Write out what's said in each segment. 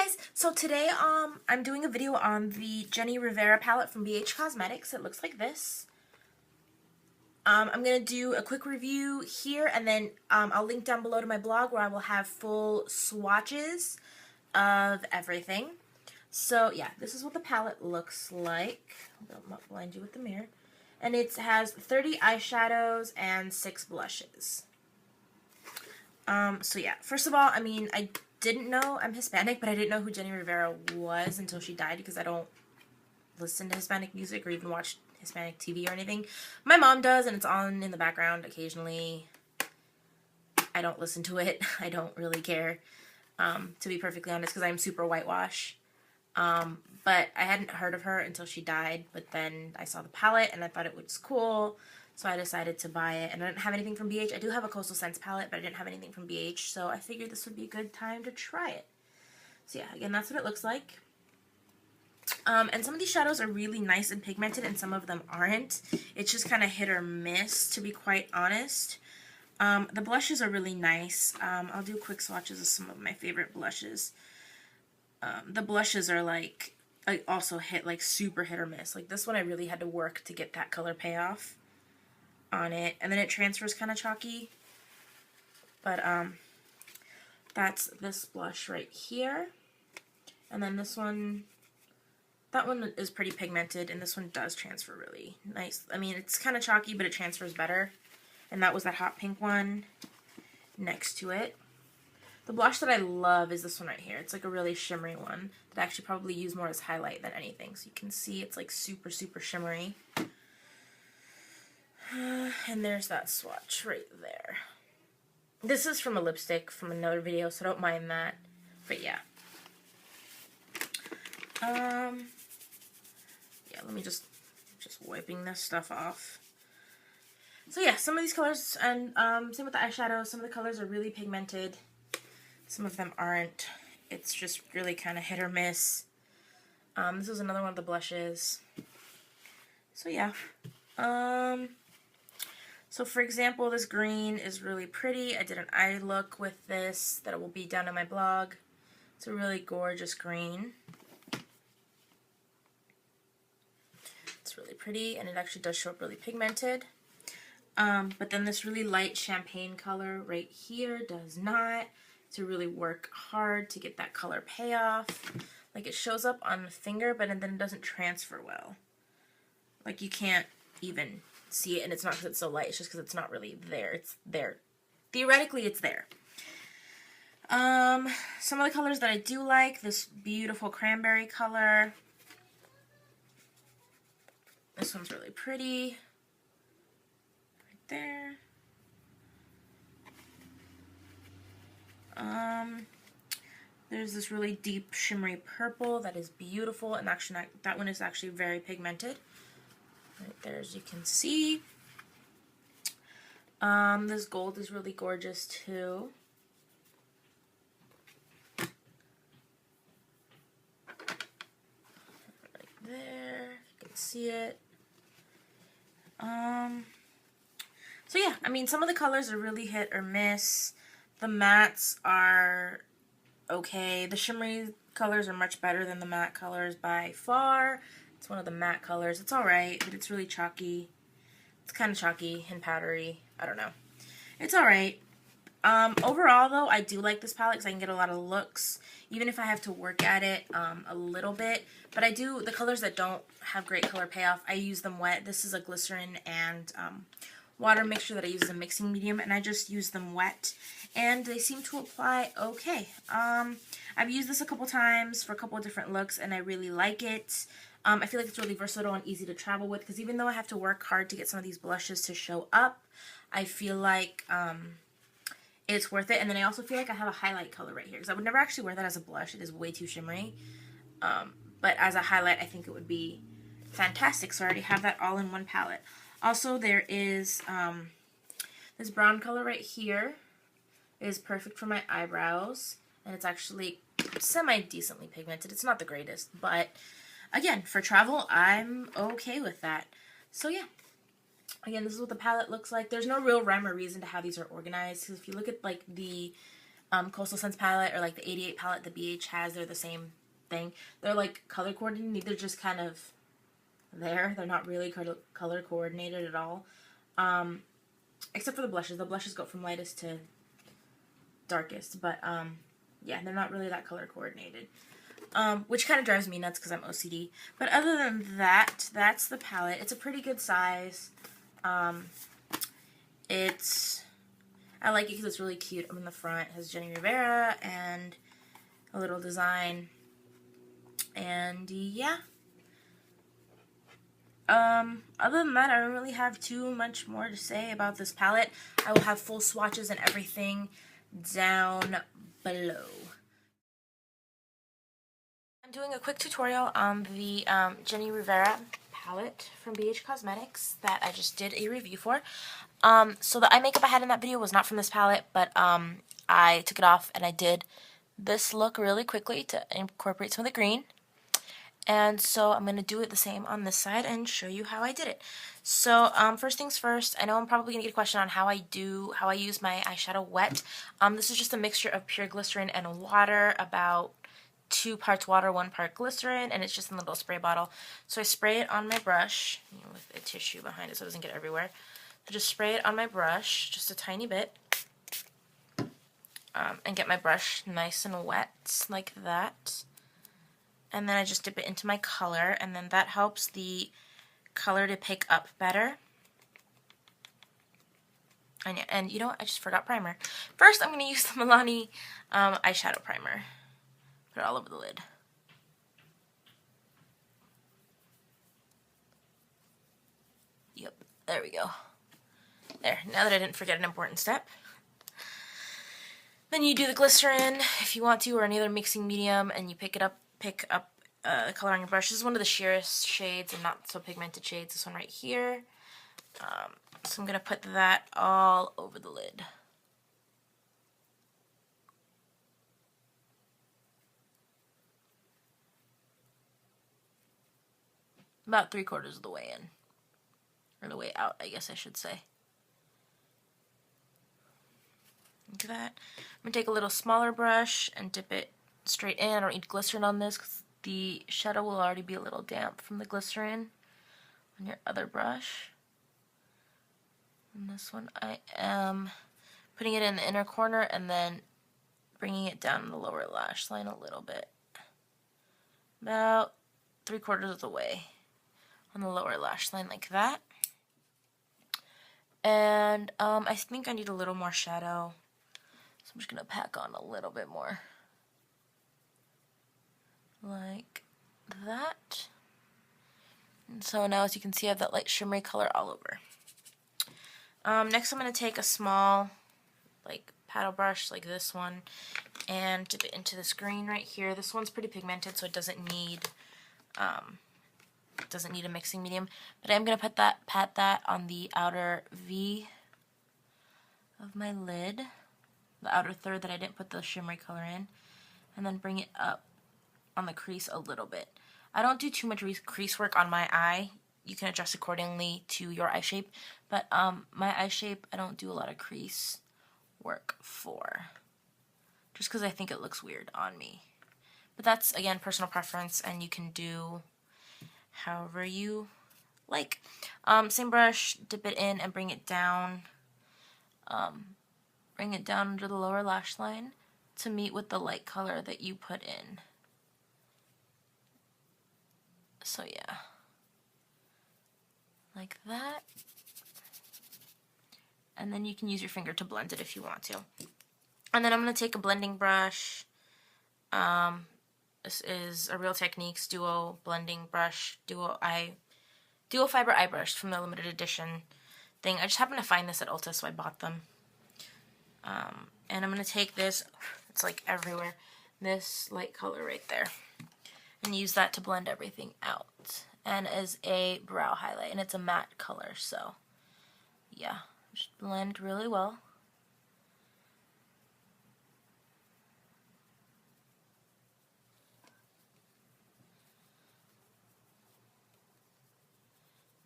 guys, so today I'm doing a video on the Jenni Rivera palette from BH Cosmetics. It looks like this. I'm going to do a quick review here, and then I'll link down below to my blog where I will have full swatches of everything. So yeah, this is what the palette looks like. I'll blind you with the mirror. And it has 30 eyeshadows and 6 blushes. So yeah, first of all, I mean, I didn't know I'm Hispanic, but I didn't know who Jenni Rivera was until she died, because I don't listen to Hispanic music or even watch Hispanic TV or anything. My mom does, and it's on in the background occasionally. I don't listen to it. I don't really care, to be perfectly honest, because I'm super whitewash. But I hadn't heard of her until she died, but then I saw the palette and I thought it was cool, so I decided to buy it. And I didn't have anything from BH. I do have a Coastal Scents palette, but I didn't have anything from BH, so I figured this would be a good time to try it. So yeah, again, that's what it looks like. And some of these shadows are really nice and pigmented, and some of them aren't. It's just kind of hit or miss, to be quite honest. The blushes are really nice. I'll do quick swatches of some of my favorite blushes. The blushes are like, I also hit like super hit or miss. Like this one I really had to work to get that color payoff on it, and then it transfers kind of chalky. But that's this blush right here, and then this one, that one is pretty pigmented, and this one does transfer really nice. I mean, it's kind of chalky, but it transfers better. And that was that hot pink one next to it. The blush that I love is this one right here. It's like a really shimmery one that I actually probably use more as highlight than anything. So you can see it's like super, super shimmery. And there's that swatch right there. This is from a lipstick from another video, so don't mind that. But yeah. Yeah, let me just wiping this stuff off. So yeah, some of these colors, and same with the eyeshadows, some of the colors are really pigmented. Some of them aren't. It's just really kind of hit or miss. This is another one of the blushes. So yeah. So for example, this green is really pretty. I did an eye look with this that will be down in my blog. It's a really gorgeous green. It's really pretty, and it actually does show up really pigmented. But then this really light champagne color right here does not. To really work hard to get that color payoff. Like it shows up on the finger, but then it doesn't transfer well. Like you can't even see it, and it's not because it's so light, it's just because it's not really there. It's there. Theoretically, it's there. Some of the colors that I do like, this beautiful cranberry color. This one's really pretty. Right there. There's this really deep shimmery purple that is beautiful, and actually that one is actually very pigmented. Right there, as you can see. This gold is really gorgeous too. Right there, you can see it. So yeah, I mean, some of the colors are really hit or miss. The mattes are okay. The shimmery colors are much better than the matte colors by far. It's one of the matte colors. It's alright, but it's really chalky. It's kind of chalky and powdery. I don't know. It's alright. Overall, though, I do like this palette because I can get a lot of looks, even if I have to work at it a little bit. But I do, the colors that don't have great color payoff, I use them wet. This is a glycerin and water mixture that I use as a mixing medium, and I just use them wet, and they seem to apply okay. I've used this a couple times for a couple of different looks, and I really like it. I feel like it's really versatile and easy to travel with, because even though I have to work hard to get some of these blushes to show up, I feel like it's worth it. And then I also feel like I have a highlight color right here, because I would never actually wear that as a blush. It is way too shimmery. But as a highlight, I think it would be fantastic. So I already have that all in one palette. Also, there is this brown color right here. It is perfect for my eyebrows, and it's actually semi-decently pigmented. It's not the greatest, but again, for travel, I'm okay with that. So yeah, again, this is what the palette looks like. There's no real rhyme or reason to how these are organized, because if you look at like the Coastal Scents palette or like the 88 palette the BH has. They're the same thing. They're like color coordinated. They're just kind of there. They're not really color coordinated at all. Except for the blushes. The blushes go from lightest to darkest. But yeah, they're not really that color coordinated. Which kind of drives me nuts because I'm OCD. But other than that, that's the palette. It's a pretty good size. I like it because it's really cute. On the front, it has Jenni Rivera and a little design. And yeah. Other than that, I don't really have too much more to say about this palette. I will have full swatches and everything down below. I'm doing a quick tutorial on the Jenni Rivera palette from BH Cosmetics that I just did a review for. So the eye makeup I had in that video was not from this palette, but I took it off and I did this look really quickly to incorporate some of the green. And so I'm going to do it the same on this side and show you how I did it. So first things first, I know I'm probably going to get a question on how I use my eyeshadow wet. This is just a mixture of pure glycerin and water, about 2 parts water, 1 part glycerin, and it's just in a little spray bottle. So I spray it on my brush, with a tissue behind it so it doesn't get everywhere. So just spray it on my brush, just a tiny bit, and get my brush nice and wet like that. And then I just dip it into my color, and then that helps the color to pick up better. And you know what? I just forgot primer. First, I'm going to use the Milani eyeshadow primer. Put it all over the lid. Yep, there we go. There, now that I didn't forget an important step. Then you do the glycerin if you want to, or any other mixing medium, and you pick up the color on your brush. This is one of the sheerest shades and not so pigmented shades, this one right here. So I'm going to put that all over the lid. About 3/4 of the way in. Or the way out, I guess I should say. Look at that. I'm going to take a little smaller brush and dip it straight in. I don't need glycerin on this because the shadow will already be a little damp from the glycerin on your other brush. And this one I am putting it in the inner corner and then bringing it down the lower lash line a little bit. About 3/4 of the way on the lower lash line like that. And I think I need a little more shadow. So I'm just going to pack on a little bit more. Like that. And so now, as you can see, I have that light shimmery color all over. Next I'm going to take a small paddle brush like this one and dip it into this green right here. This one's pretty pigmented, so it doesn't need a mixing medium, but I'm going to pat that on the outer V of my lid, the outer third that I didn't put the shimmery color in, and then bring it up on the crease a little bit. I don't do too much crease work on my eye. You can adjust accordingly to your eye shape, but my eye shape I don't do a lot of crease work for, just because I think it looks weird on me. But that's, again, personal preference, and you can do however you like. Same brush, dip it in and bring it down. Bring it down under the lower lash line to meet with the light color that you put in. So yeah, like that. And then you can use your finger to blend it if you want to. And then I'm going to take a blending brush. This is a Real Techniques Duo Blending Brush, Duo Fiber Eye Brush from the limited edition thing. I just happened to find this at Ulta, so I bought them. And I'm going to take this, it's like everywhere, this light color right there, and use that to blend everything out. And as a brow highlight, and it's a matte color, so yeah, just blend really well.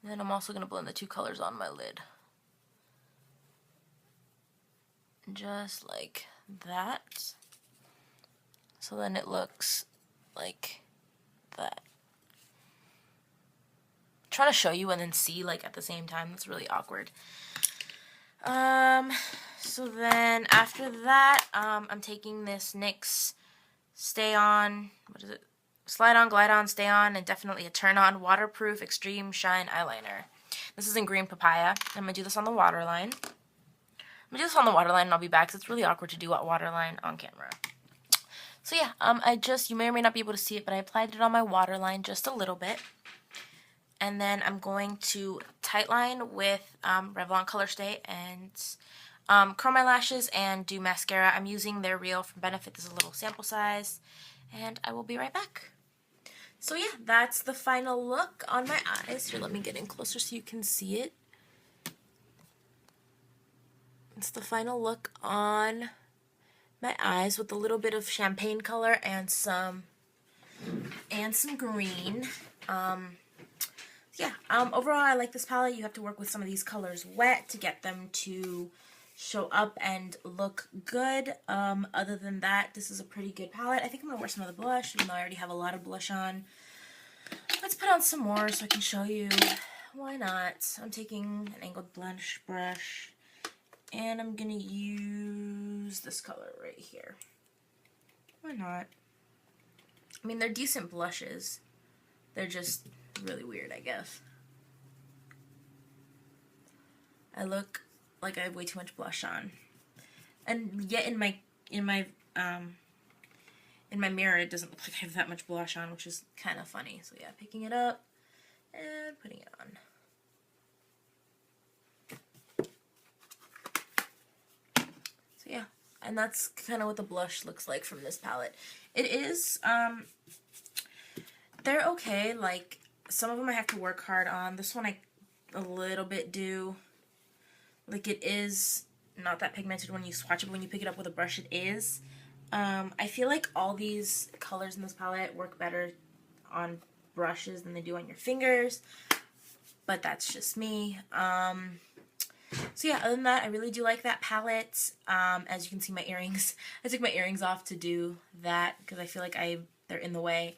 And then I'm also going to blend the two colors on my lid. just like that. So then it looks like that. I'm trying to show you and then see like at the same time. That's really awkward. So then after that, I'm taking this NYX Stay On, what is it? Slide On, Glide On, Stay On, and definitely a Turn On Waterproof Extreme Shine Eyeliner. This is in Green Papaya. I'm going to do this on the waterline. And I'll be back because it's really awkward to do a waterline on camera. So yeah, you may or may not be able to see it, but I applied it on my waterline just a little bit. And then I'm going to tightline with Revlon Color Stay and curl my lashes and do mascara. I'm using their Real from Benefit. This is a little sample size. And I will be right back. So yeah, that's the final look on my eyes. Here, let me get in closer so you can see it. It's the final look on my eyes with a little bit of champagne color and some green. Overall I like this palette. You have to work with some of these colors wet to get them to show up and look good. Other than that, this is a pretty good palette. I think I'm going to wear some of the blush, even though I already have a lot of blush on. Let's put on some more so I can show you. Why not? I'm taking an angled blush brush, and I'm going to use this color right here. Why not? I mean, they're decent blushes. They're just really weird, I guess. I look like I have way too much blush on, and yet in my mirror it doesn't look like I have that much blush on, which is kind of funny. So yeah, picking it up and putting it on. So yeah, and that's kind of what the blush looks like from this palette. It is they're okay. Like, some of them I have to work hard on. This one I a little bit do. Like, it is not that pigmented when you swatch it, but when you pick it up with a brush, it is. I feel like all these colors in this palette work better on brushes than they do on your fingers, but that's just me. So yeah, other than that, I really do like that palette. As you can see, my earrings, I took my earrings off to do that because I feel like they're in the way.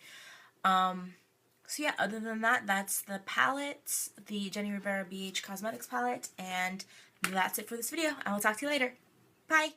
So yeah, other than that, that's the palette, the Jenni Rivera BH Cosmetics palette, and that's it for this video. I will talk to you later. Bye!